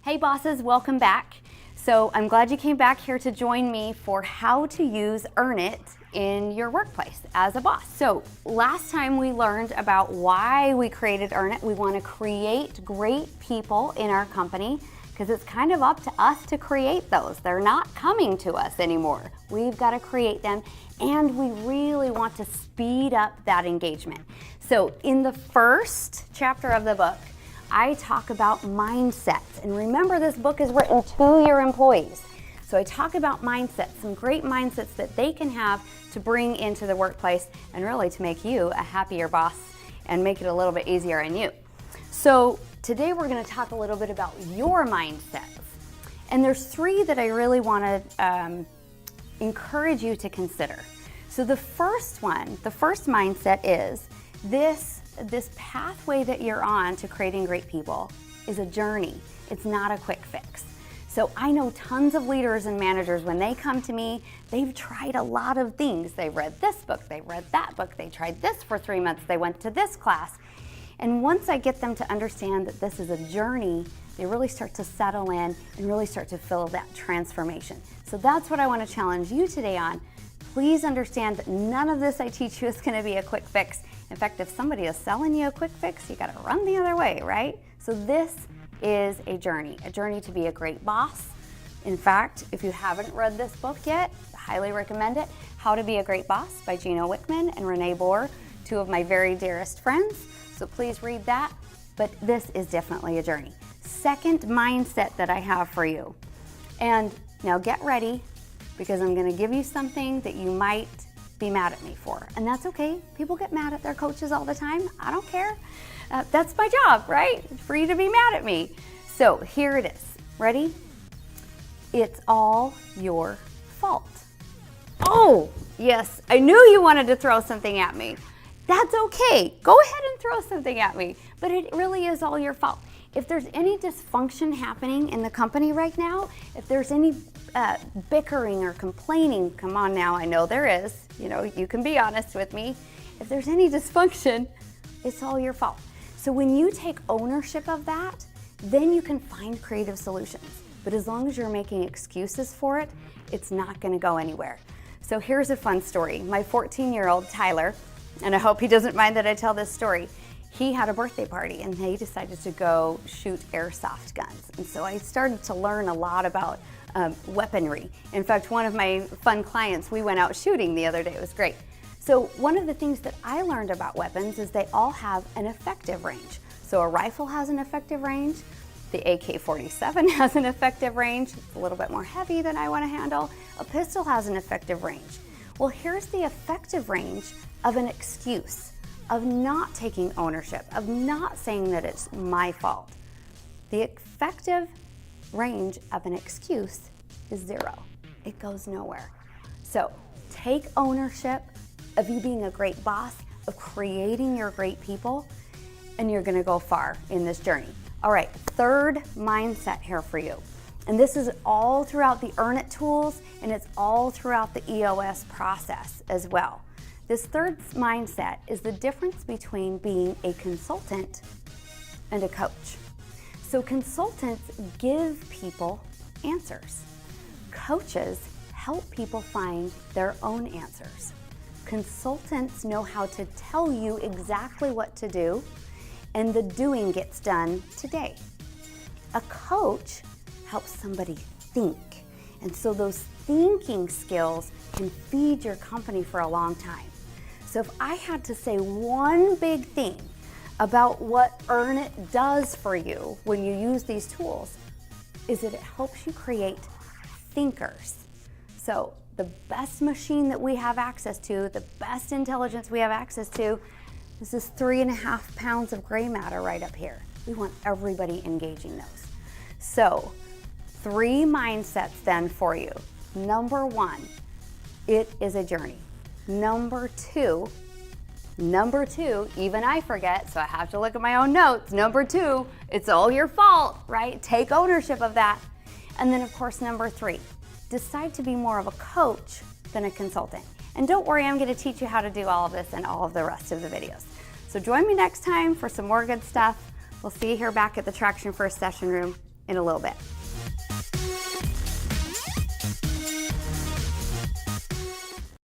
Hey bosses, welcome back. So I'm glad you came back here to join me for how to use Earn It in your workplace as a boss. So last time we learned about why we created Earn It. We want to create great people in our company because it's kind of up to us to create those. They're not coming to us anymore. We've got to create them, and we really want to speed up that engagement. So in the first chapter of the book, I talk about mindsets. And remember, this book is written to your employees. So I talk about mindsets, some great mindsets that they can have to bring into the workplace and really to make you a happier boss and make it a little bit easier on you. So today we're going to talk a little bit about your mindsets. And there's three that I really want to encourage you to consider. So the first one, the first mindset is this pathway that you're on to creating great people is a journey. It's not a quick fix. So I know tons of leaders and managers, when they come to me, they've tried a lot of things. They've read this book, they read that book, they tried this for 3 months, they went to this class. And once I get them to understand that this is a journey, they really start to settle in and really start to feel that transformation. So that's what I want to challenge you today on. Please understand that none of this I teach you is going to be a quick fix. In fact, if somebody is selling you a quick fix, you got to run the other way, right? So this is a journey to be a great boss. In fact, if you haven't read this book yet, I highly recommend it. How to Be a Great Boss by Gino Wickman and Renee Bohr, two of my very dearest friends. So please read that. But this is definitely a journey. Second mindset that I have for you. And now get ready, because I'm going to give you something that you might be mad at me for. And that's okay. People get mad at their coaches all the time. I don't care. That's my job, right? For you to be mad at me. So here it is. Ready? It's all your fault. Oh, yes. I knew you wanted to throw something at me. That's okay. Go ahead and throw something at me. But it really is all your fault. If there's any dysfunction happening in the company right now, if there's any bickering or complaining, come on now, I know there is. You can be honest with me. If there's any dysfunction, it's all your fault. So when you take ownership of that, then you can find creative solutions. But as long as you're making excuses for it, it's not going to go anywhere. So here's a fun story. My 14-year-old Tyler, and I hope he doesn't mind that I tell this story, he had a birthday party and they decided to go shoot airsoft guns. And so I started to learn a lot about weaponry. In fact, one of my fun clients, we went out shooting the other day. It was great. So one of the things that I learned about weapons is they all have an effective range. So a rifle has an effective range. The AK-47 has an effective range. It's a little bit more heavy than I want to handle. A pistol has an effective range. Well, here's the effective range of an excuse, of not taking ownership, of not saying that it's my fault. The effective range of an excuse is 0. It goes nowhere. So take ownership of you being a great boss, of creating your great people, and you're going to go far in this journey. All right, third mindset here for you. And this is all throughout the Earn It tools, and it's all throughout the EOS process as well. This third mindset is the difference between being a consultant and a coach. So consultants give people answers. Coaches help people find their own answers. Consultants know how to tell you exactly what to do, and the doing gets done today. A coach helps somebody think, and so those thinking skills can feed your company for a long time. So if I had to say one big thing about what Earn It does for you when you use these tools, is that it helps you create thinkers. So the best machine that we have access to, the best intelligence we have access to, is this 3.5 pounds of gray matter right up here. We want everybody engaging those. So 3 mindsets then for you. Number 1, it is a journey. Number two, even I forget, so I have to look at my own notes. Number 2, it's all your fault, right? Take ownership of that. And then of course, number 3, decide to be more of a coach than a consultant. And don't worry, I'm going to teach you how to do all of this in all of the rest of the videos. So join me next time for some more good stuff. We'll see you here back at the Traction First Session Room in a little bit.